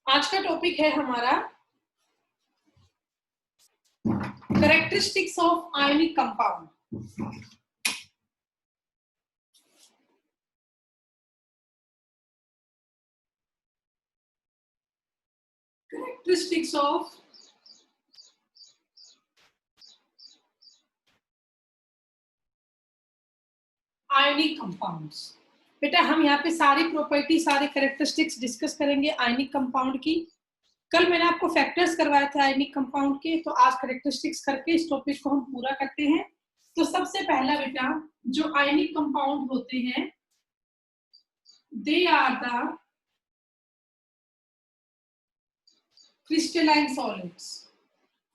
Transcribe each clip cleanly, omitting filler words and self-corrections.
आज का टॉपिक है हमारा characteristics of ionic compound. Characteristics of ionic compounds. बेटा हम यहाँ पे सारी प्रॉपर्टी सारे कैरेक्टरिस्टिक्स डिस्कस करेंगे आयनिक कंपाउंड की। कल मैंने आपको फैक्टर्स करवाए थे आयनिक कंपाउंड के, तो आज कैरेक्टरिस्टिक्स करके इस टॉपिक को हम पूरा करते हैं। तो सबसे पहला बेटा जो आयनिक कंपाउंड होते हैं they are the crystalline solids.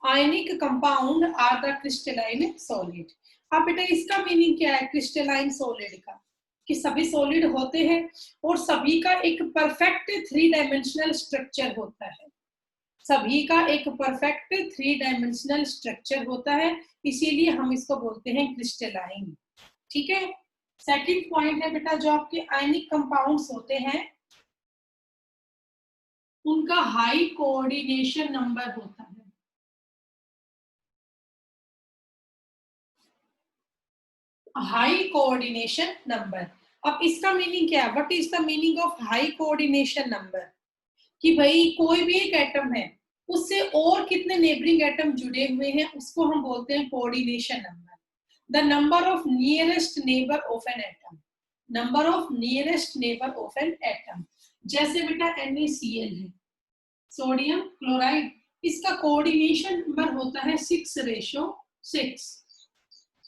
Ionic compound are the crystalline solid. अब बेटा इसका मीनिंग क्या है क्रिस्टलाइन सॉलिड का, कि सभी सॉलिड होते हैं और सभी का एक परफेक्ट 3 डायमेंशनल स्ट्रक्चर होता है। सभी का एक परफेक्ट 3 डायमेंशनल स्ट्रक्चर होता है, इसीलिए हम इसको बोलते हैं क्रिस्टलाइन। ठीक है। सेकंड पॉइंट है बेटा जो आपके आयनिक कंपाउंड्स होते हैं उनका हाई कोऑर्डिनेशन नंबर होता है। High coordination number. अब इसका मीनिंग क्या है, what is the meaning of high coordination number? कि भाई कोई भी एक एटम है उससे और कितने नेबरिंग एटम जुड़े हुए हैं उसको हम बोलते हैं coordination number. The number of nearest neighbour of an atom. Number of nearest neighbour of an atom. जैसे बेटा NaCl है, सोडियम क्लोराइड, इसका कोऑर्डिनेशन नंबर होता है 6:6।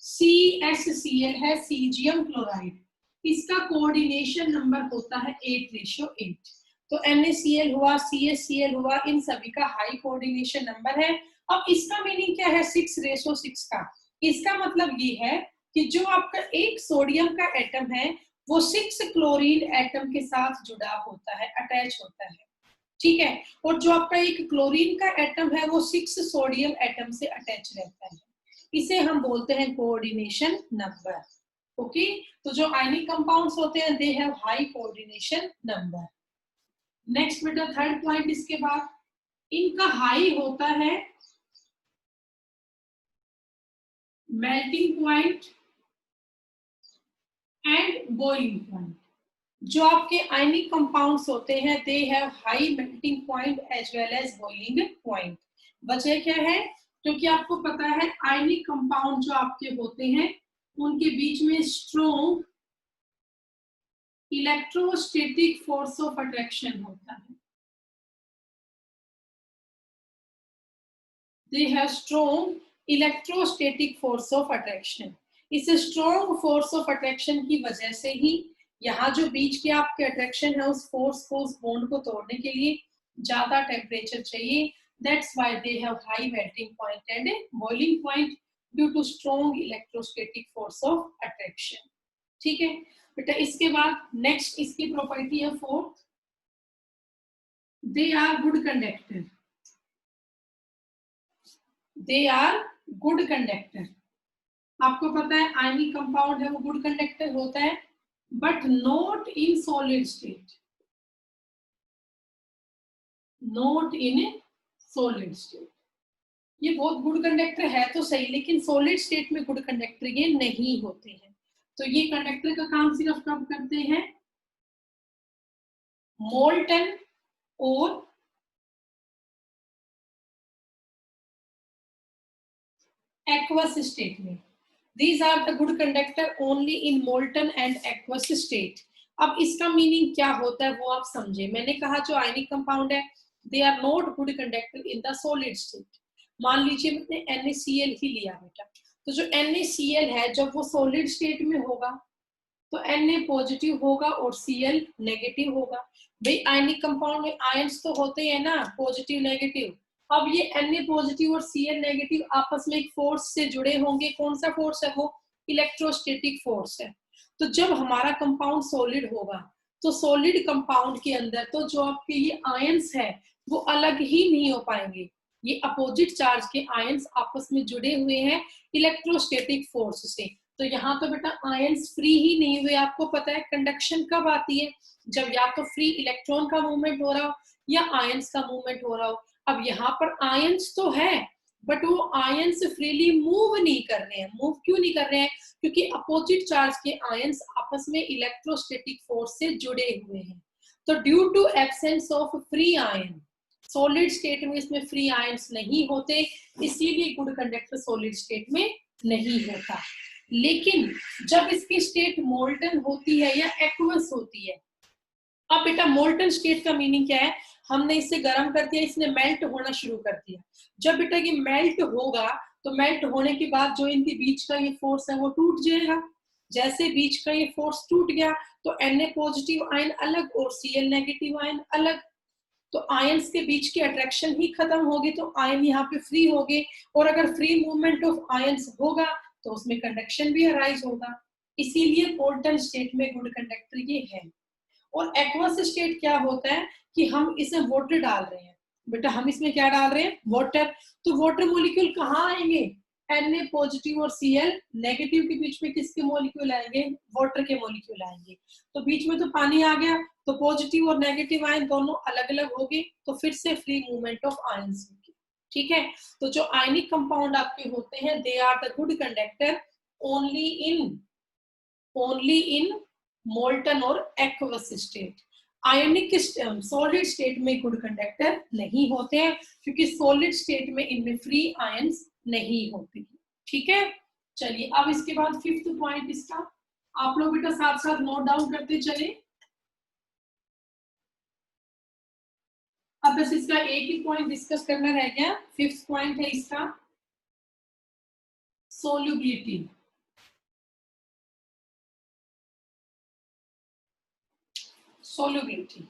CaCl है सीजियम क्लोराइड, इसका कोऑर्डिनेशन नंबर होता है 8:8। तो NaCl हुआ, CaCl हुआ, इन सभी का हाई कोऑर्डिनेशन नंबर है। अब इसका मीनिंग क्या है 6:6 का? इसका मतलब ये है कि जो आपका एक सोडियम का एटम है वो 6 क्लोरीन एटम के साथ जुड़ा होता है, अटैच होता है। ठीक है। और जो आपका एक क्लोरीन का एटम है वो 6 सोडियम एटम से अटैच रहता है, इसे हम बोलते हैं कोऑर्डिनेशन नंबर। ओके। तो जो आयनिक कंपाउंड्स होते हैं they have high coordination number. Next बेटा थर्ड पॉइंट इसके बाद इनका हाई होता है melting point and boiling point. जो आपके आयनिक कंपाउंड्स होते हैं they have high melting point as well as boiling point. वजह क्या है? क्योंकि आपको पता है आयनिक कंपाउंड जो आपके होते हैं उनके बीच में strong electrostatic force of attraction होता है। They have strong electrostatic force of attraction। इस स्ट्रॉन्ग फोर्स ऑफ अट्रैक्शन की वजह से ही यहाँ जो बीच के आपके अट्रैक्शन है उस फोर्स को, उस बॉन्ड को तोड़ने के लिए ज्यादा टेम्परेचर चाहिए। That's why they have high melting point and boiling point due to strong electrostatic force of attraction. ठीक है बेटा। इसके बाद नेक्स्ट इसकी प्रॉपर्टी है fourth, they are good conductor. They are good conductor. आपको पता है आयनिक कंपाउंड है वो गुड कंडक्टर होता है, but not in solid state. Not in solid state. ये बहुत गुड कंडक्टर है तो सही, लेकिन सॉलिड स्टेट में गुड कंडक्टर ये नहीं होते हैं। तो ये कंडक्टर का काम सिर्फ कब करते हैं? मोल्टन और एक्वस स्टेट में। These are the good conductor only in molten and aqueous state। अब इसका मीनिंग क्या होता है वो आप समझे। मैंने कहा जो आयनिक कंपाउंड है they are not good conductor in the solid state. मान लीजिए मैंने NaCl ही लिया बेटा, तो जो NaCl है जब वो सॉलिड स्टेट में होगा तो Na पॉजिटिव होगा और Cl नेगेटिव होगा। भाई आयनिक कंपाउंड में आयंस तो होते हैं ना, पॉजिटिव नेगेटिव। अब ये Na पॉजिटिव और Cl नेगेटिव आपस में एक फोर्स से जुड़े होंगे। कौन सा फोर्स है वो? इलेक्ट्रोस्टैटिक फोर्स है। तो जब हमारा कंपाउंड सॉलिड होगा तो सॉलिड कंपाउंड के अंदर तो जो आपके ये आयंस है वो अलग ही नहीं हो पाएंगे। ये अपोजिट चार्ज के आयंस आपस में जुड़े हुए हैं इलेक्ट्रोस्टैटिक फोर्स से, तो यहाँ तो बेटा आयंस फ्री ही नहीं हुए। आपको पता है कंडक्शन कब आती है, जब या तो फ्री इलेक्ट्रॉन का मूवमेंट हो रहा हो या आयंस का मूवमेंट हो रहा हो। अब यहाँ पर आयंस तो है बट वो आयंस फ्रीली मूव नहीं कर रहे हैं। मूव क्यों नहीं कर रहे हैं? क्योंकि अपोजिट चार्ज के आयंस आपस में इलेक्ट्रोस्टैटिक फोर्स से जुड़े हुए हैं। तो due to absence of free ion, solid state में इसमें फ्री आयंस नहीं होते, इसीलिए गुड कंडक्टर सॉलिड स्टेट में नहीं होता। लेकिन जब इसकी स्टेट मोल्टन होती है या एक्वस होती है, अब बेटा मोल्टन स्टेट का मीनिंग क्या है? हमने इसे गर्म कर दिया, इसने मेल्ट होना शुरू कर दिया। जब बेटा ये मेल्ट होगा तो मेल्ट होने के बाद जो इनके बीच का ये फोर्स है वो टूट जाएगा। जैसे बीच का ये फोर्स टूट गया तो Na पॉजिटिव आयन अलग और Cl नेगेटिव आयन अलग। तो आयंस के बीच की अट्रैक्शन ही खत्म होगी, तो आयन यहाँ पे फ्री हो गए। और अगर फ्री मूवमेंट ऑफ आयंस होगा तो उसमें कंडक्शन भी अराइज होगा। इसीलिए मोल्टन स्टेट में गुड कंडक्टर ये है। और एक्वस स्टेट क्या होता है कि हम इसमें वाटर डाल रहे हैं। बेटा हम इसमें क्या डाल रहे हैं? वाटर। तो वाटर मॉलिक्यूल कहाँ आएंगे? Na पॉजिटिव और Cl नेगेटिव के बीच में किसके मॉलिक्यूल आएंगे? वाटर के मॉलिक्यूल आएंगे। तो बीच में तो पानी आ गया, तो पॉजिटिव और नेगेटिव आयन दोनों अलग अलग हो गए, तो फिर से फ्री मूवमेंट ऑफ आयंस होगी। ठीक है, तो जो आयनिक कंपाउंड आपके होते हैं they are the good conductor only in molten और aqueous state. Ionic solid state में गुड कंडक्टर नहीं होते हैं क्योंकि सॉलिड स्टेट में इनमें फ्री आयंस नहीं होते। ठीक है, चलिए अब इसके बाद फिफ्थ पॉइंट इसका आप लोग बेटा साथ साथ नोट डाउन करते चले। अब बस इसका एक ही पॉइंट डिस्कस करना रह गया। फिफ्थ पॉइंट है इसका सोल्युबिलिटी। सोल्युबिलिटी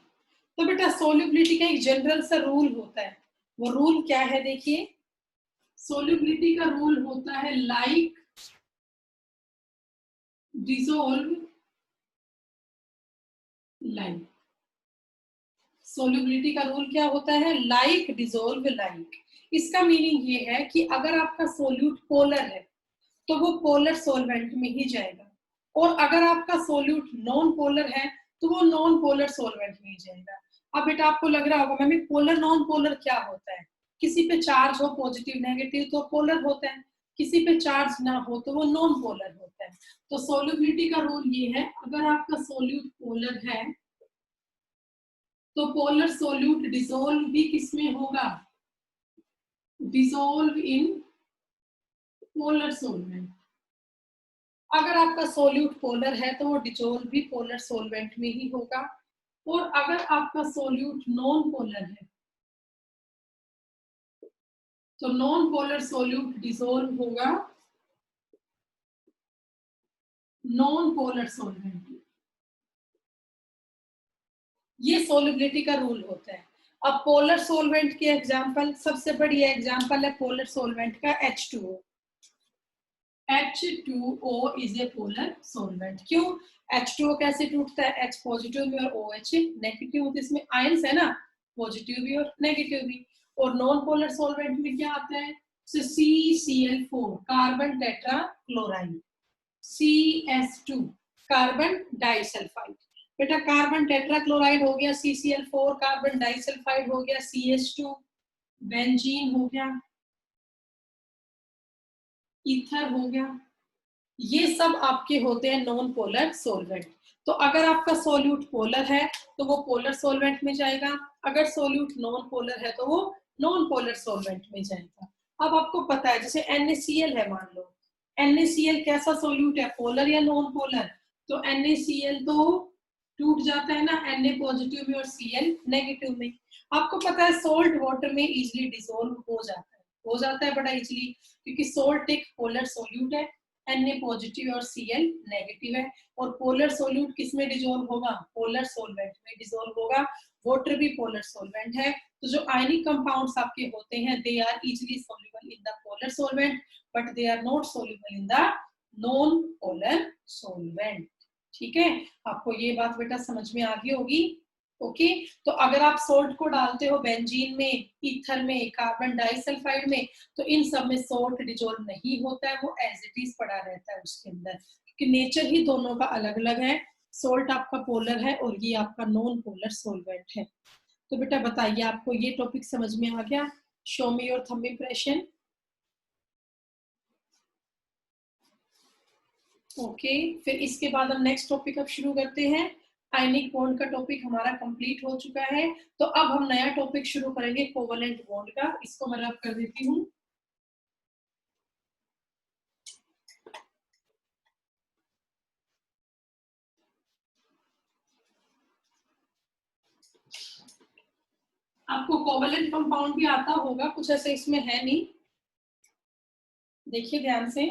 तो बेटा सोल्युबिलिटी का एक जनरल सा रूल होता है। वो रूल क्या है? देखिए, सोल्युबिलिटी का रूल होता है लाइक डिसोल्व लाइक। सोल्युबिलिटी का रूल क्या होता है? Like dissolve like. इसका मीनिंग ये है कि अगर आपका सोल्यूट पोलर है तो वो पोलर सॉल्वेंट में ही जाएगा, और अगर आपका सोल्यूट नॉन पोलर है तो वो नॉन पोलर सॉल्वेंट में ही जाएगा। अब बेटा आपको लग रहा होगा मैम पोलर नॉन पोलर क्या होता है? किसी पे चार्ज हो पॉजिटिव नेगेटिव तो पोलर होता है, किसी पे चार्ज ना हो तो वो नॉन पोलर होता है। तो सोल्युबिलिटी का रूल ये है, अगर आपका सोल्यूट पोलर है तो पोलर सोल्यूट डिसोल्व भी किसमें होगा? Dissolve in polar solvent. अगर आपका सोल्यूट पोलर है तो वो डिसोल्व भी पोलर सॉल्वेंट में ही होगा, और अगर आपका सोल्यूट नॉन पोलर है तो नॉन पोलर सोल्यूट डिसोल्व होगा नॉन पोलर सॉल्वेंट में। ये सोल्युबिलिटी का रूल होता है। अब पोलर सॉल्वेंट के एग्जांपल, सबसे बढ़िया एग्जांपल है पोलर सॉल्वेंट का H2O। H2O is a polar solvent. क्यों? H2O कैसे टूटता है? H पॉजिटिव भी और OH नेगेटिव, तो इसमें आयंस है ना, पॉजिटिव भी और नेगेटिव भी। और नॉन पोलर सॉल्वेंट में क्या आता है? CCl4 carbon tetra chloride, CS2 carbon disulphide. बेटा कार्बन टेट्रा क्लोराइड हो गया CCl4, कार्बन डाइसल्फाइड हो गया CS2, बेंजीन हो गया, ईथर हो गया। ये सब आपके होते हैं नॉन पोलर सॉल्वेंट। तो अगर आपका सोल्यूट पोलर है तो वो पोलर सॉल्वेंट में जाएगा, अगर सोल्यूट नॉन पोलर है तो वो नॉन पोलर सॉल्वेंट में जाएगा। अब आपको पता है जैसे NaCl है, मान लो NaCl कैसा सोल्यूट है? पोलर या नॉन पोलर? तो NaCl तो टूट जाता है ना Na पॉजिटिव में और Cl नेगेटिव में। आपको पता है सोल्ट वाटर में इजिली डिसोल्व हो जाता है बड़ा इजिली, क्योंकि सोल्ट एक पोलर सोल्यूट है, Na पॉजिटिव और Cl नेगेटिव है। और पोलर सोल्यूट किस में डिसोल्व होगा? पोलर सॉल्वेंट में डिसोल्व होगा। वाटर भी पोलर सॉल्वेंट है। तो जो आयनिक कंपाउंड्स आपके होते हैं they are easily soluble in the polar solvent but they are not soluble in the non polar solvent. ठीक है, आपको ये बात बेटा समझ में आ गई होगी। ओके तो अगर आप सोल्ट को डालते हो बेंजीन में, ईथर में, कार्बन डाइसल्फाइड में, तो इन सब में सोल्ट डिजोल्व नहीं होता है, वो एज इट इज पड़ा रहता है उसके अंदर, क्योंकि नेचर ही दोनों का अलग अलग है। सोल्ट आपका पोलर है और ये आपका नॉन पोलर सॉल्वेंट है। तो बेटा बताइए आपको ये टॉपिक समझ में आ गया? Show me your thumb impression. Okay फिर इसके बाद हम नेक्स्ट टॉपिक अब शुरू करते हैं। आयनिक बॉन्ड का टॉपिक हमारा कंप्लीट हो चुका है, तो अब हम नया टॉपिक शुरू करेंगे कोवलेंट बॉन्ड का। इसको मैं रब कर देती हूँ। आपको कोवलेंट कंपाउंड भी आता होगा, कुछ ऐसे इसमें है नहीं, देखिए ध्यान से।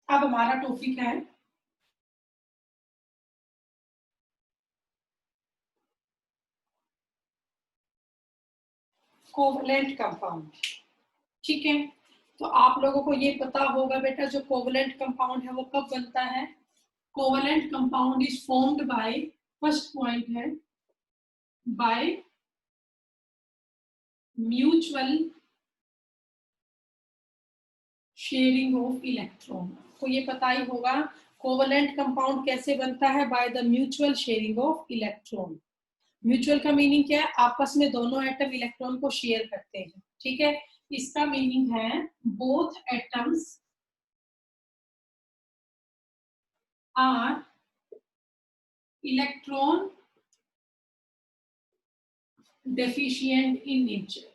अब हमारा टॉपिक है कोवलेंट कंपाउंड। ठीक है तो आप लोगों को ये पता होगा बेटा जो कोवलेंट कंपाउंड है वो कब बनता है। Covalent compound is formed by, first point है, by mutual sharing of electron. को ये पता ही होगा कोवलेंट कंपाउंड कैसे बनता है, by the mutual sharing of electron. Mutual का मीनिंग क्या है, आपस में दोनों एटम इलेक्ट्रॉन को शेयर करते हैं। ठीक है इसका मीनिंग है both atoms are electron deficient in nature.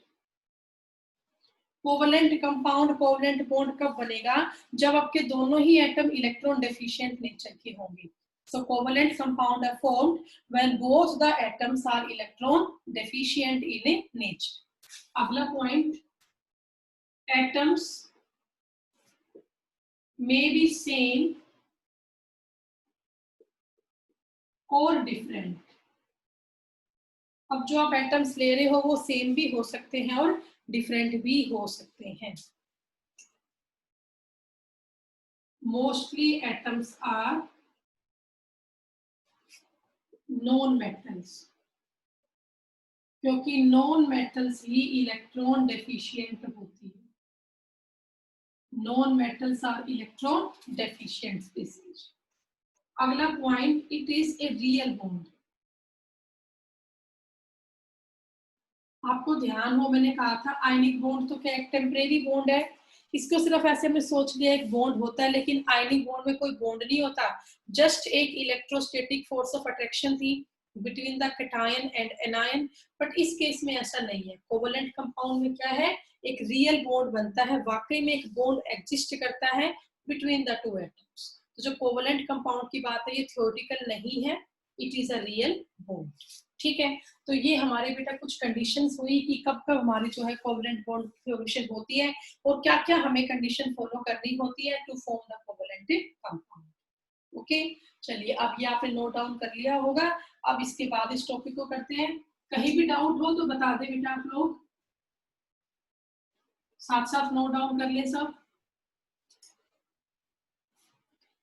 Covalent compound, covalent bond कब बनेगा, जब आपके दोनों ही एटम इलेक्ट्रॉन डेफिशिएंट नेचर के होंगे। So covalent compound are formed when both the atoms are electron deficient in nature. अगला point, atoms may be same or different. अब जो आप एटम्स ले रहे हो वो सेम भी हो सकते हैं और डिफरेंट भी हो सकते हैं। Mostly atoms are non metals, क्योंकि नॉन मेटल्स ही इलेक्ट्रॉन डेफिशिएंट होती है। Non metals are electron deficient species. अगला point, it is a real bond. आपको ध्यान हो मैंने कहा था आयनिक बॉन्ड तो क्या एक टेम्परेरी बॉन्ड है, इसको सिर्फ ऐसे में सोच लिया एक बॉन्ड होता है, लेकिन आयनिक बॉन्ड में कोई बॉन्ड नहीं होता, जस्ट एक इलेक्ट्रोस्टैटिक फोर्स ऑफ अट्रैक्शन थी between the cation and anion. But इस केस में ऐसा नहीं है। कोवलेंट कंपाउंड में क्या है, एक रियल बॉन्ड बनता है, वाकई में एक बॉन्ड एग्जिस्ट करता है बिटवीन द टू एटम्स। तो जो कोवलेंट कंपाउंड की बात है ये थ्योरेटिकल नहीं है, it is a real bond. ठीक है तो ये हमारे बेटा कुछ कंडीशंस हुई कि कब कब हमारी जो है कोवलेंट बॉन्ड फॉर्मेशन होती है और क्या क्या हमें कंडीशन फॉलो करनी होती है to form the covalent compound. Okay चलिए अब ये आपने नोट डाउन कर लिया होगा। अब इसके बाद इस टॉपिक को करते हैं। कहीं भी डाउट हो तो बता दे बेटा, आप लोग साथ साथ नोट डाउन कर ले सब।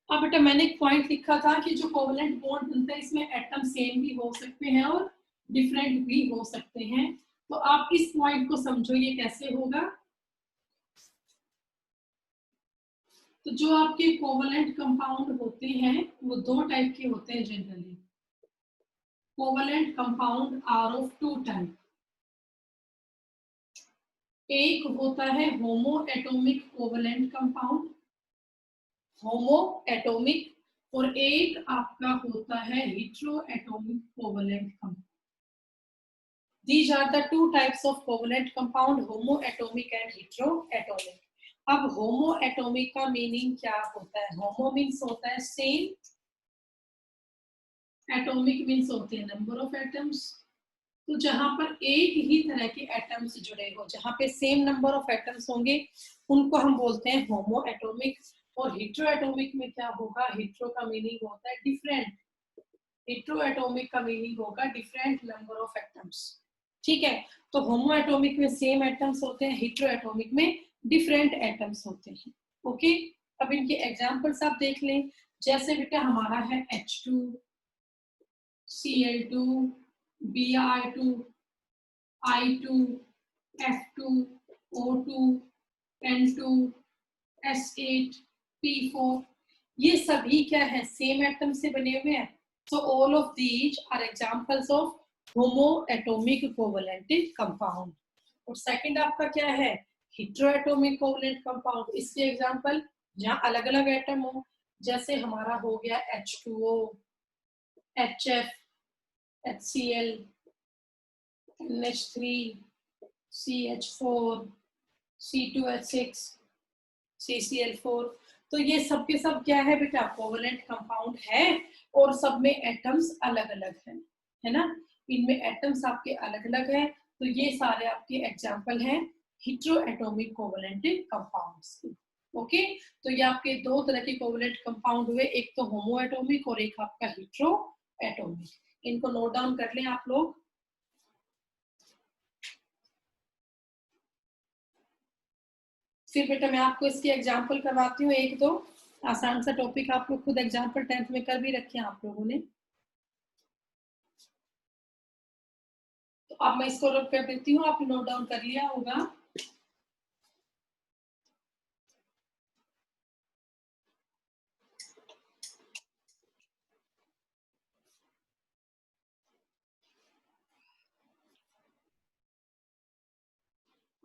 अब बेटा मैंने एक पॉइंट लिखा था कि जो कोवलेंट बॉन्ड बनता है इसमें एटम सेम भी हो सकते हैं और डिफरेंट भी हो सकते हैं। तो आप इस पॉइंट को समझो ये कैसे होगा। तो जो आपके कोवलेंट कंपाउंड होते हैं वो दो टाइप के होते हैं generally. Covalent compound are of two type. एक होता है homoatomic covalent compound, homoatomic, और एक आपका होता है heteroatomic covalent compound. These are the two types of covalent compound, homoatomic and heteroatomic. अब homoatomic का मीनिंग क्या होता है? होमो मीन्स होता है सेम, एटॉमिक मीन्स होते हैं नंबर ऑफ एटम्स। तो जहां पर एक ही तरह के एटम्स जुड़े हो, जहां पे सेम नंबर ऑफ एटम्स होंगे उनको हम बोलते हैं होमोएटॉमिक। और हेटेरोएटॉमिक में क्या होगा, हेटेरो का मीनिंग होता है डिफरेंट, हेटेरोएटॉमिक का मीनिंग होगा डिफरेंट नंबर ऑफ एटम्स। ठीक है तो होमोएटॉमिक में सेम एटम्स होते हैं, हेटेरोएटॉमिक में डिफरेंट एटम्स होते हैं। ओके अब इनके एग्जांपल्स आप देख लें। जैसे बेटा हमारा है H2 Cl2, Br2, I2, F2, O2, N2, S8, P4, ये सभी क्या है, सेम एटम से बने हुए हैं. So all of these are examples of homoatomic covalent compound. और सेकंड आपका क्या है, heteroatomic covalent compound. इसके एग्जांपल जहाँ अलग अलग एटम हो, जैसे हमारा हो गया H2O, HF, HCl, NH3, CH4, C2H6, CCl4. तो ये सब के सब क्या है बेटा, कोवलेंट कंपाउंड है और सब में एटम्स अलग अलग है ना. इनमें एटम्स आपके अलग अलग है. तो ये सारे आपके एग्जांपल हैं हेटेरोएटॉमिक कोवलेंट कंपाउंड्स. ओके, तो ये आपके दो तरह के कोवलेंट कंपाउंड हुए, एक तो होमोएटॉमिक और एक आपका हेटेरोएटॉमिक. इनको नोट डाउन कर लें आप लोग. फिर बेटा मैं आपको इसके एग्जाम्पल करवाती हूँ, एक दो आसान सा टॉपिक आप लोग खुद एग्जाम्पल 10th में कर भी रखे हैं आप लोगों ने. तो अब मैं इसको नोट कर देती हूँ, आपने नोट डाउन कर लिया होगा.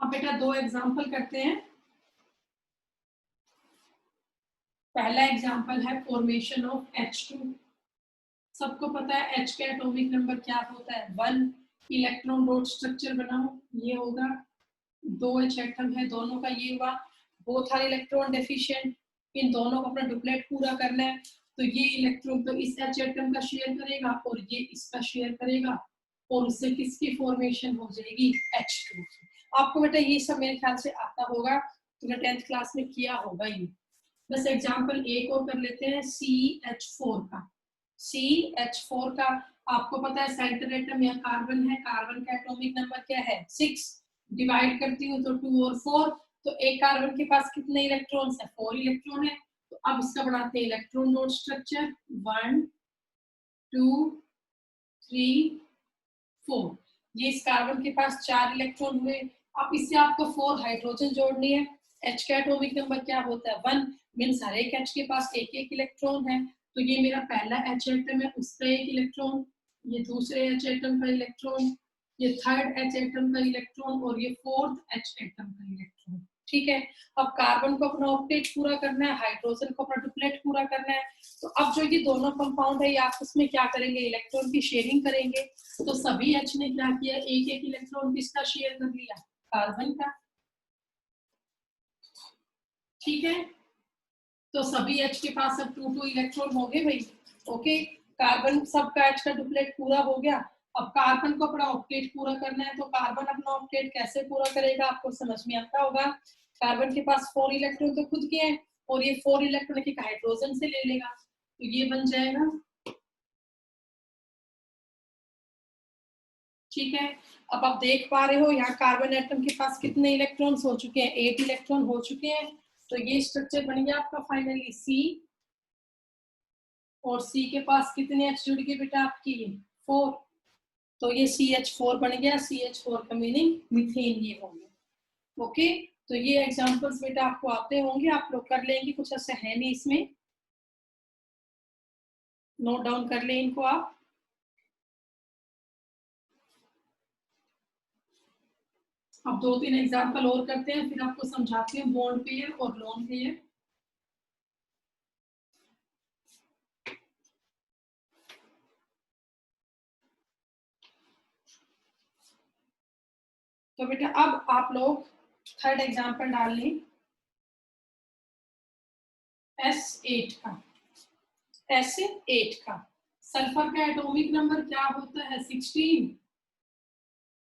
अब बेटा दो एग्जाम्पल करते हैं. पहला एग्जाम्पल है फॉर्मेशन ऑफ H2. सबको पता है H का एटॉमिक नंबर क्या होता है, 1. इलेक्ट्रॉन डॉट स्ट्रक्चर बनाओ, ये होगा 2 H एटम है, दोनों का ये हुआ. बोथ आर इलेक्ट्रॉन डेफिशिएंट, इन दोनों को अपना डुप्लेट पूरा करना है. तो ये इलेक्ट्रॉन तो इस H एटम का शेयर करेगा और ये इसका शेयर करेगा और उससे किसकी फॉर्मेशन हो जाएगी, H2. आपको बेटा ये सब मेरे ख्याल से आता होगा, तुमने 10th क्लास में किया होगा ये. बस एग्जाम्पल एक और कर लेते हैं CH4 का. CH4 का आपको पता है सेंटर एटम या कार्बन है, कार्बन का एटॉमिक नंबर क्या है, 6. डिवाइड करती हूँ तो 2 और 4, तो एक कार्बन के पास कितने इलेक्ट्रॉन्स है, 4 इलेक्ट्रॉन है. तो अब इसका बनाते हैं इलेक्ट्रॉन डॉट स्ट्रक्चर, 1 2 3 4. ये इस कार्बन के पास 4 इलेक्ट्रॉन हुए. अब इससे आपको 4 हाइड्रोजन जोड़नी है. H का एटॉमिक नंबर क्या होता है, 1. मीन्स हर एक H के पास एक एक इलेक्ट्रॉन है. तो ये मेरा पहला H एटम है, उसका एक इलेक्ट्रॉन, ये दूसरे H एटम का इलेक्ट्रॉन, ये थर्ड H एटम का इलेक्ट्रॉन और ये फोर्थ H एटम का इलेक्ट्रॉन. ठीक है. अब कार्बन को अपना ऑक्टेट पूरा करना है, हाइड्रोजन को अपना डुप्लेट पूरा करना है. तो अब जो ये दोनों कंपाउंड है ये आपस में क्या करेंगे, इलेक्ट्रॉन की शेयरिंग करेंगे. तो सभी H ने क्या किया, एक एक इलेक्ट्रॉन किसका शेयर कर लिया, कार्बन का. ठीक है. तो सभी H के पास अब 2 इलेक्ट्रॉन हो गए भाई. ओके, कार्बन सबका H का डुप्लेट पूरा हो गया. अब कार्बन को अपना ऑक्टेट पूरा करना है, तो कार्बन अपना ऑक्टेट कैसे पूरा करेगा आपको समझ में आता होगा. कार्बन के पास 4 इलेक्ट्रॉन तो खुद के हैं और ये 4 इलेक्ट्रॉन एक हाइड्रोजन से ले लेगा, तो ये बन जाएगा. ठीक है. अब आप देख पा रहे हो यहाँ कार्बन एटम के पास कितने इलेक्ट्रॉन्स हो चुके हैं, 8 इलेक्ट्रॉन हो चुके हैं. तो ये स्ट्रक्चर बन गया आपका फाइनली C. और C के पास कितने H जुड़ गए बेटा आपकी, 4. तो ये CH4 बन गया. CH4 का मीनिंग मीथेन ये हो गया. ओके, तो ये एग्जांपल्स बेटा आपको आते होंगे, आप लोग कर लेंगे, कुछ ऐसा है नहीं इसमें, नोट डाउन कर लें इनको आप. अब 2-3 एग्जांपल और करते हैं, फिर आपको समझाते हैं बॉन्ड पेयर और लोन पेयर. तो बेटा अब आप लोग थर्ड एग्जांपल डाल लें, S8 का. S8 का सल्फर का एटॉमिक नंबर क्या होता है, 16,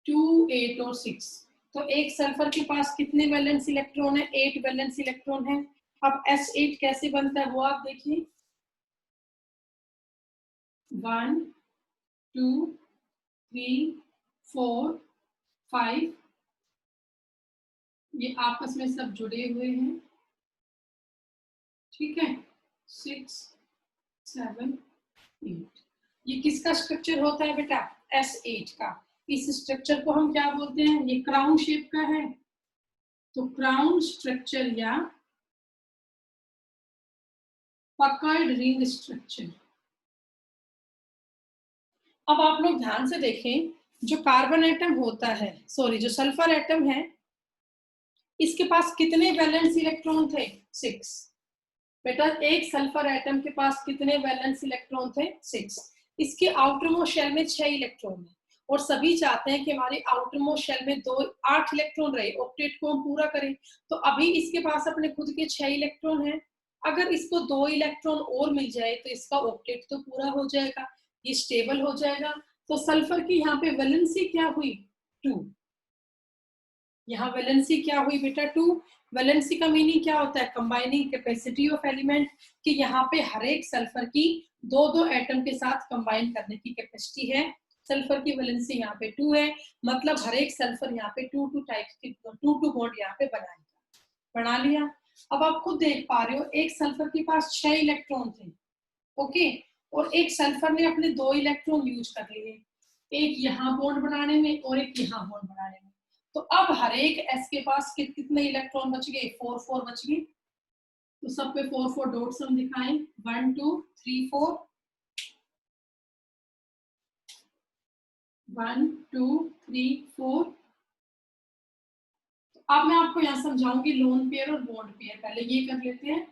2, 8 और 6. तो एक सल्फर के पास कितने वैलेंस इलेक्ट्रॉन है, 8 वैलेंस इलेक्ट्रॉन है. अब S8 कैसे बनता है वो आप देखिए, 1 2 3 4 5, ये आपस में सब जुड़े हुए हैं. ठीक है, 6 7 8. ये किसका स्ट्रक्चर होता है बेटा? S8 का। इस स्ट्रक्चर को हम क्या बोलते हैं? ये क्राउन शेप का है, तो क्राउन स्ट्रक्चर या पकर्ड रिंग स्ट्रक्चर। अब आप लोग ध्यान से देखें, जो कार्बन एटम होता है, सॉरी जो सल्फर एटम है, इसके पास कितने वैलेंस इलेक्ट्रॉन थे? 6। बेटा एक सल्फर एटम के पास कितने वैलेंस इलेक्ट्रॉन थे? 6। इसके आउटर मोस्ट शेल में 6 इलेक्ट्रॉन है, और सभी चाहते हैं कि हमारे आउटर मोस्ट शेल में 8 इलेक्ट्रॉन रहे, ऑक्टेट को हम पूरा करें। तो अभी इसके पास अपने खुद के 6 इलेक्ट्रॉन हैं। अगर इसको 2 इलेक्ट्रॉन और मिल जाए तो इसका ऑक्टेट तो पूरा हो जाएगा, ये स्टेबल हो जाएगा। तो सल्फर की यहाँ पे वैलेंसी क्या हुई? 2। यहाँ वैलेंसी क्या हुई बेटा? 2। वैलेंसी का मीनिंग क्या होता है? कंबाइनिंग कैपेसिटी ऑफ एलिमेंट, कि यहाँ पे हर एक सल्फर की 2-2 एटम के साथ कंबाइन करने की कैपेसिटी है। सल्फर की वैलेंसी यहाँ पे 2 है, मतलब हर एक सल्फर यहाँ पे 2-2 टाइप की 2-2 बॉन्ड यहाँ पे बनाएगा। बना लिया। अब आप खुद देख पा रहे हो, एक सल्फर के पास 6 इलेक्ट्रॉन थे, ओके, और एक सल्फर ने अपने 2 इलेक्ट्रॉन यूज कर लिए, एक यहाँ बॉन्ड बनाने में और एक यहाँ बॉन्ड बनाने में। तो अब हर एक एस के पास कितने इलेक्ट्रॉन बच गए? 4-4 बच गए। तो सब पे 4-4 डॉट्स हम दिखाएं, 1 2 3 4, 1 2 3 4। अब मैं आपको यहां समझाऊंगी लोन पेयर और बॉन्ड पेयर। पहले ये कर लेते हैं।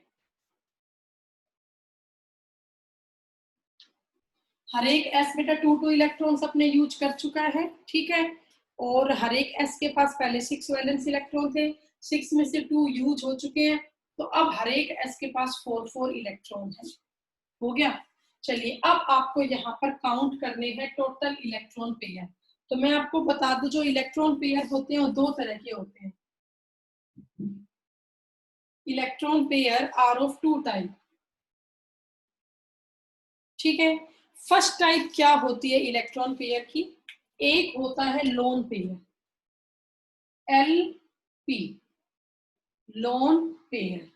हर एक एस बेटा 2-2 इलेक्ट्रॉन्स अपने यूज कर चुका है, ठीक है, और हर एक एस के पास पहले 6 वैलेंस इलेक्ट्रॉन थे, 6 में से 2 यूज हो चुके हैं, तो अब हर एक एस के पास 4-4 इलेक्ट्रॉन है। हो गया। चलिए अब आपको यहाँ पर काउंट करने हैं टोटल इलेक्ट्रॉन पेयर। तो मैं आपको बता दूं, जो इलेक्ट्रॉन पेयर होते हैं वो 2 तरह के होते हैं। Electron pair are of 2 type, ठीक है। फर्स्ट टाइप क्या होती है इलेक्ट्रॉन पेयर की? एक होता है lone pair, LP, lone pair.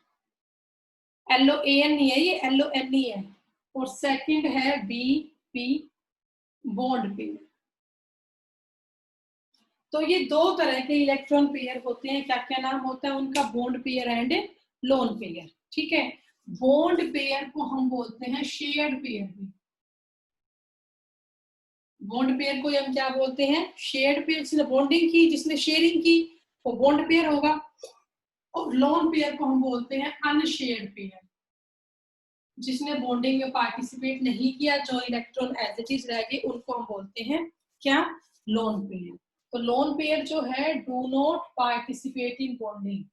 LOAN नहीं है, ये LON ही है। और सेकंड है BP, बॉन्ड पेयर। तो ये 2 तरह के इलेक्ट्रॉन पेयर होते हैं। क्या क्या नाम होता है उनका? Bond pair and lone pair, ठीक है। बॉन्ड पेयर को हम बोलते हैं शेयर्ड पेयर भी। बॉन्ड पेयर को हम क्या बोलते हैं? Shared pair. जिसने बॉन्डिंग की, जिसने शेयरिंग की, वो बॉन्ड पेयर होगा। और लोन पेयर को हम बोलते हैं अनशेयर्ड पेयर, जिसने बॉन्डिंग में पार्टिसिपेट नहीं किया, जो इलेक्ट्रॉन एज इट इज रह गए, उनको हम बोलते हैं क्या? Lone pair. तो लोन पेयर जो है, do not participate in bonding.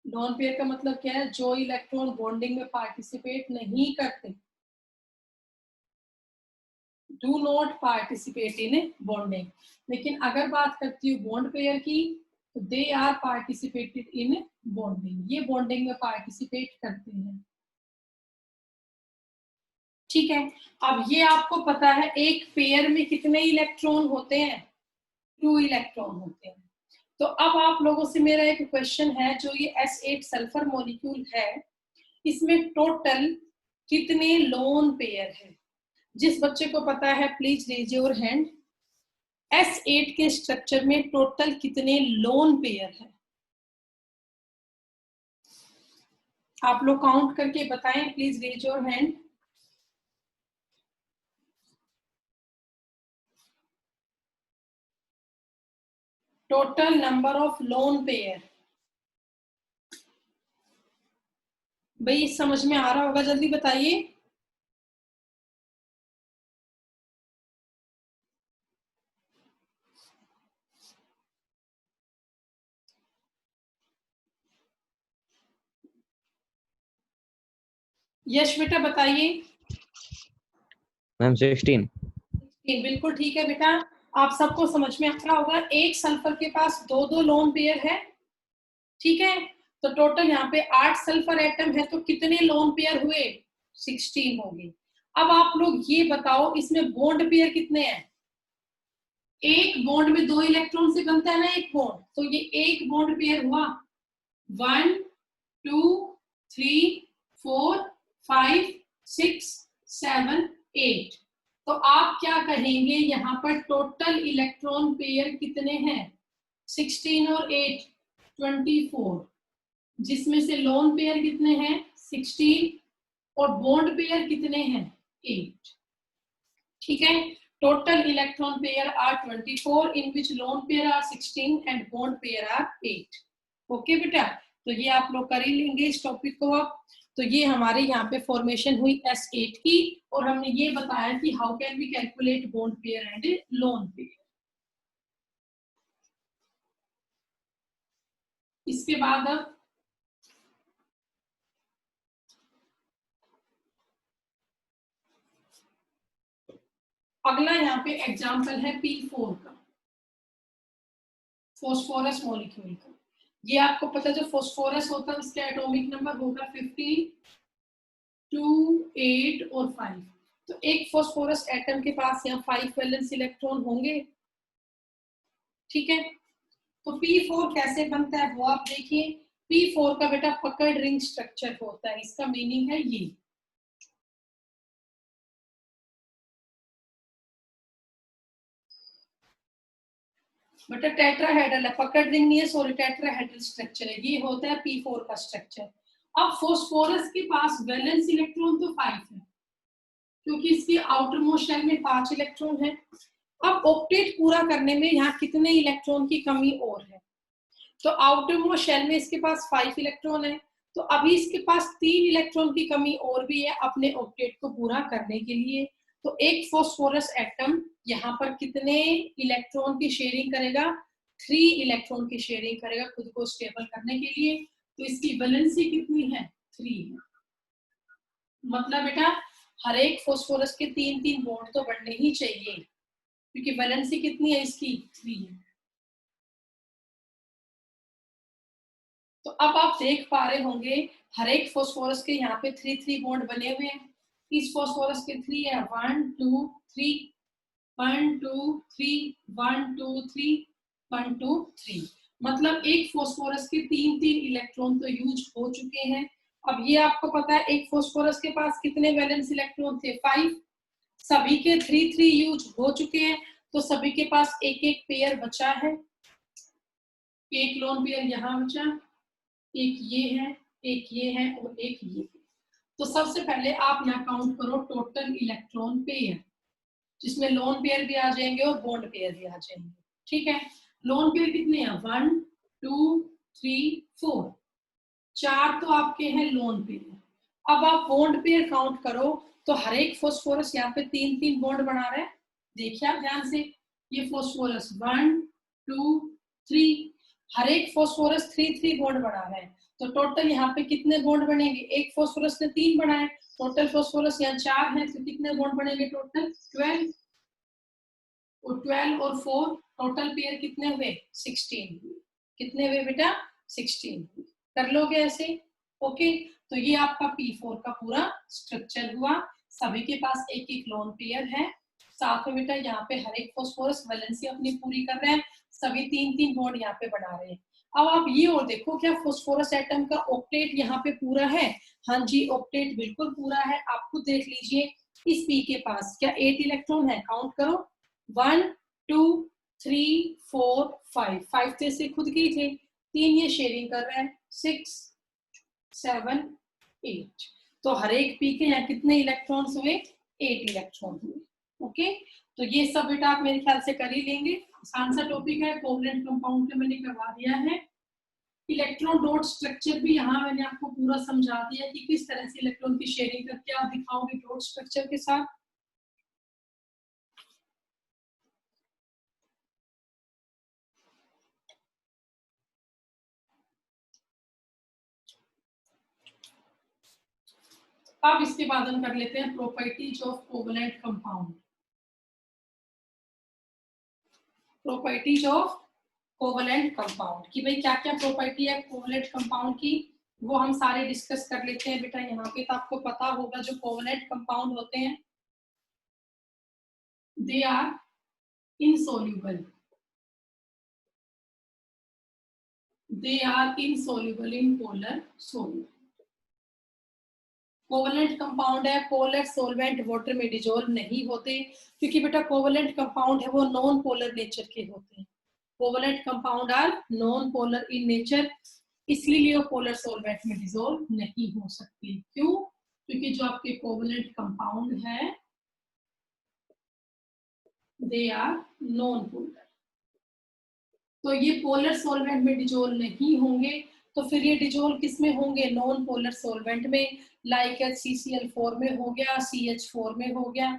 Lone pair का मतलब क्या है? जो इलेक्ट्रॉन बॉन्डिंग में पार्टिसिपेट नहीं करते, do not participate in bonding. लेकिन अगर बात करती हूँ बॉन्ड पेयर की, तो they are participated in bonding, ये बॉन्डिंग में पार्टिसिपेट करते हैं, ठीक है। अब ये आपको पता है एक पेयर में कितने इलेक्ट्रॉन होते हैं? 2 इलेक्ट्रॉन होते हैं। तो अब आप लोगों से मेरा एक क्वेश्चन है, जो ये S8 सल्फर मॉलिक्यूल है, इसमें टोटल कितने लोन पेयर है? जिस बच्चे को पता है please raise your hand. S8 के स्ट्रक्चर में टोटल कितने लोन पेयर है? आप लोग काउंट करके बताएं, please raise your hand. Total number of lone pair. भाई समझ में आ रहा होगा, जल्दी बताइए। यश बेटा बताइए। मैम 16। बिल्कुल ठीक है बेटा, आप सबको समझ में आ रहा होगा। एक सल्फर के पास 2-2 लोन पेयर है, ठीक है। तो टोटल यहाँ पे 8 सल्फर एटम है, तो कितने लोन पेयर हुए? 16 हो गए। अब आप लोग ये बताओ, इसमें बॉन्ड पेयर कितने हैं? एक बॉन्ड में 2 इलेक्ट्रॉन से बनता है ना एक बॉन्ड, तो ये एक बॉन्ड पेयर हुआ। 1 2 3 4 5 6 7 8। तो आप क्या कहेंगे, यहाँ पर टोटल इलेक्ट्रॉन पेयर कितने हैं? 16 और 8 24, जिसमें से लोन पेयर कितने हैं? 16, और बॉन्ड पेयर कितने हैं? 8। ठीक है, total electron pair are 24 in which lone pair are 16 and bond pair are 8। Okay बेटा, तो ये आप लोग कर ही लेंगे इस टॉपिक को अब। तो ये हमारे यहाँ पे फॉर्मेशन हुई S8 की, और हमने ये बताया कि how can we calculate bond pair and lone pair. इसके बाद अब अगला यहाँ पे एग्जाम्पल है P4 का, फॉस्फोरस मॉलिक्यूल का। ये आपको पता है जो फॉस्फोरस होता है उसका एटॉमिक नंबर होगा 15, 2, 8 और 5। तो एक फॉस्फोरस एटम के पास यहाँ 5 वैलेंस इलेक्ट्रॉन होंगे। ठीक है, तो P4 कैसे बनता है वो आप देखिए। P4 का बेटा पकड़ रिंग स्ट्रक्चर होता है, इसका मीनिंग है ये। बेटा टेट्राहेड्रल है, पकड़ रिंग नहीं है, सॉरी टेट्राहेड्रल स्ट्रक्चर है, ये होता है P4 का स्ट्रक्चर। अब फॉस्फोरस के पास वैलेंस इलेक्ट्रॉन तो 5 है, क्योंकि इसकी आउटर मोस्ट शेल में 5 इलेक्ट्रॉन है। अब ऑक्टेट पूरा करने में यहाँ कितने इलेक्ट्रॉन की कमी और है? तो आउटर मोस्ट शेल में इसके पास 5 इलेक्ट्रॉन है, तो अभी इसके पास 3 इलेक्ट्रॉन की कमी और भी है अपने ऑक्टेट को पूरा करने के लिए। तो एक फॉस्फोरस एटम यहाँ पर कितने इलेक्ट्रॉन की शेयरिंग करेगा? 3 इलेक्ट्रॉन की शेयरिंग करेगा खुद को स्टेबल करने के लिए। तो इसकी वैलेंसी कितनी है? 3 है। मतलब बेटा हर एक फॉस्फोरस के 3-3 बॉन्ड तो बनने ही चाहिए, क्योंकि वैलेंसी कितनी है इसकी? 3 है। तो अब आप देख पा रहे होंगे हर एक फॉस्फोरस के यहाँ पे 3-3 बॉन्ड बने हुए हैं। इस फॉस्फोरस के 3 है, 1 2 3, 1 2 3, 1 2 3, 1 2 3। मतलब एक फॉस्फोरस के 3-3 इलेक्ट्रॉन तो यूज हो चुके हैं। अब ये आपको पता है एक फॉस्फोरस के पास कितने वैलेंस इलेक्ट्रॉन थे? 5। सभी के 3-3 यूज हो चुके हैं, तो सभी के पास एक एक पेयर बचा है। एक लोन पेयर यहाँ बचा, एक ये है, एक ये है और एक ये है। तो सबसे पहले आप यहाँ काउंट करो टोटल इलेक्ट्रॉन पेयर, जिसमें लोन पेयर भी आ जाएंगे और बॉन्ड पेयर भी आ जाएंगे। ठीक है, लोन पेयर कितने हैं? 1 2 3 4, 4 तो आपके हैं लोन पेयर। अब आप बॉन्ड पेयर काउंट करो, तो हर एक फॉस्फोरस यहाँ पे 3-3 बॉन्ड बना रहा है। देखिए आप ध्यान से, ये फॉस्फोरस 1 2 3, हर एक फॉस्फोरस 3-3 बॉन्ड बना रहा है। तो टोटल यहाँ पे कितने बॉन्ड बनेंगे? एक फॉस्फोरस ने 3 बनाए, टोटल फॉस्फोरस यहाँ 4 है, तो कितने बॉन्ड बनेंगे? टोटल 12, और 12 और 4 टोटल पेयर कितने हुए? 16। कितने हुए बेटा? 16। कर लोगे ऐसे? ओके, तो ये आपका P4 का पूरा स्ट्रक्चर हुआ। सभी के पास एक एक लोन पेयर है। साथ में बेटा यहाँ पे हर एक फॉस्फोरस वैलेंसी अपनी पूरी कर रहे हैं, सभी 3-3 बॉन्ड यहाँ पे बना रहे हैं। अब आप ये और देखो, क्या फॉस्फोरस एटम का ऑक्टेट यहाँ पे पूरा है? हाँ जी, ऑक्टेट बिल्कुल पूरा है। आप खुद देख लीजिए, इस P के पास क्या 8 इलेक्ट्रॉन है? काउंट करो, 1 2 3 4 5, 5 थे से खुद के ही थे, 3 ये शेयरिंग कर रहा है, 6 7 8। तो हर एक P के यहाँ कितने इलेक्ट्रॉन्स हुए? 8 इलेक्ट्रॉन हुए। ओके, तो ये सब बेटा आप मेरे ख्याल से कर ही लेंगे। आसान सा टॉपिक है, कोवलेंट कंपाउंड का मैंने करवा दिया है। इलेक्ट्रॉन डॉट स्ट्रक्चर भी यहाँ मैंने आपको पूरा समझा दिया कि किस तरह से इलेक्ट्रॉन की शेयरिंग करके आप दिखाओगे डॉट स्ट्रक्चर के साथ। अब इसके बाद हम कर लेते हैं properties of covalent compound. Properties of covalent compound की भाई क्या क्या प्रॉपर्टी है कोवलेंट कंपाउंड की, वो हम सारे डिस्कस कर लेते हैं बेटा यहाँ पे। तो आपको पता होगा जो कोवलेंट कंपाउंड होते हैं, they are insoluble, they are insoluble in polar solute. Covalent compound है, पोलर सोलवेंट वाटर में डिजोल्व नहीं होते, क्योंकि बेटा कोवलेंट कंपाउंड है वो नॉन पोलर नेचर के होते हैं। Covalent compound are non polar in nature, इसलिए वो पोलर सोलवेंट में डिजोल्व नहीं हो सकती। क्यों? क्योंकि जो आपके कोवलेंट कंपाउंड है दे आर नॉन पोलर, तो ये पोलर सोलवेंट में डिजोल्व नहीं होंगे, तो फिर ये डिजोल्व किस में होंगे? नॉन पोलर सोलवेंट में, लाइक CCl4 में हो गया, CH4 में हो गया,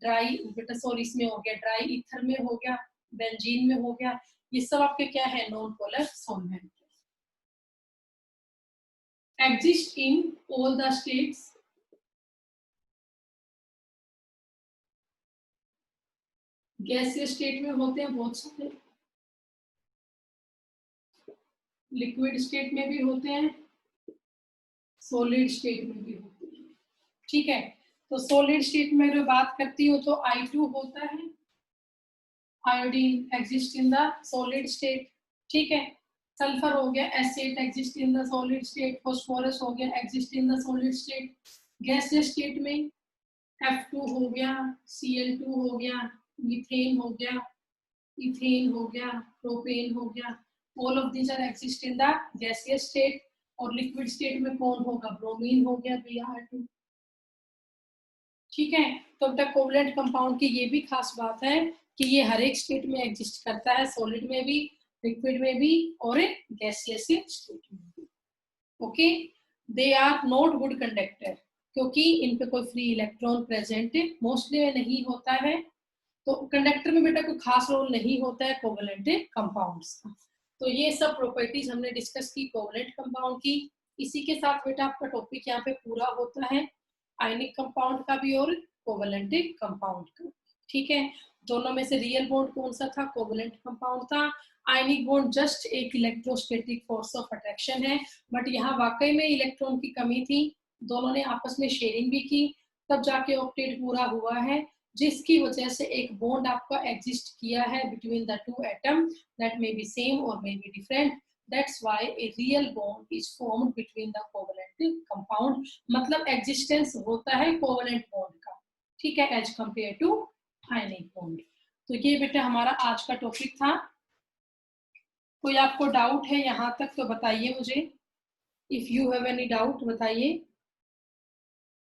ड्राई बेटा सॉरी इसमें हो गया, ड्राई ईथर में हो गया, बेंजीन में हो गया, ये सब आपके क्या है? Non polar solvent. Exist in all the states, गैसीय स्टेट में होते हैं बहुत सारे, लिक्विड स्टेट में भी होते हैं, सॉलिड स्टेट में भी होते हैं। ठीक है, तो सॉलिड स्टेट में जो बात करती हूँ तो I2 होता है, iodine exist in the solid state. ठीक है, सल्फर हो गया, acid exist in the solid state, phosphorus हो गया, exist in the solid state. गैसीय स्टेट में F2 हो गया, Cl2 हो गया, मीथेन हो गया, इथेन हो गया, प्रोपेन हो गया, all of these are exist in the gaseous state. और लिक्विड स्टेट में कौन होगा? ब्रोमीन हो गया, Br2। ठीक है, तो अब तक कोवलेंट कंपाउंड की ये भी खास बात है कि ये हर एक स्टेट में एग्जिस्ट करता है, सॉलिड में भी, लिक्विड में भी और गैसियस स्टेट में भी। Okay, they are not good conductor, क्योंकि इन पे कोई फ्री इलेक्ट्रॉन प्रेजेंट मोस्टली में नहीं होता है, तो कंडक्टर में बेटा कोई खास रोल नहीं होता है कोवलेंट कंपाउंड्स का। तो ये सब प्रॉपर्टीज हमने डिस्कस की कोवलेंट कंपाउंड की। इसी के साथ बेटा आपका टॉपिक यहाँ पे पूरा होता है, आयनिक कंपाउंड का भी और कोवलेंट कंपाउंड का। ठीक है, दोनों में से रियल बॉन्ड कौन सा था? कोवलेंट कंपाउंड था। आयनिक बॉन्ड जस्ट एक इलेक्ट्रोस्टैटिक फोर्स ऑफ अट्रैक्शन है, बट यहाँ वाकई में इलेक्ट्रॉन की कमी थी, दोनों ने आपस में शेयरिंग भी की, तब जाके ऑक्टेट पूरा हुआ है, जिसकी वजह से एक बॉन्ड आपका एग्जिस्ट किया है between the two atom, that may be same और may be different, that's why a real bond is formed between the covalent compound, मतलब एग्जिस्टेंस होता है कोवलेंट बॉन्ड का। ठीक है, as compare to ionic bond. तो ये बेटा हमारा आज का टॉपिक था। कोई आपको डाउट है यहाँ तक तो बताइए मुझे, if you have any doubt बताइए।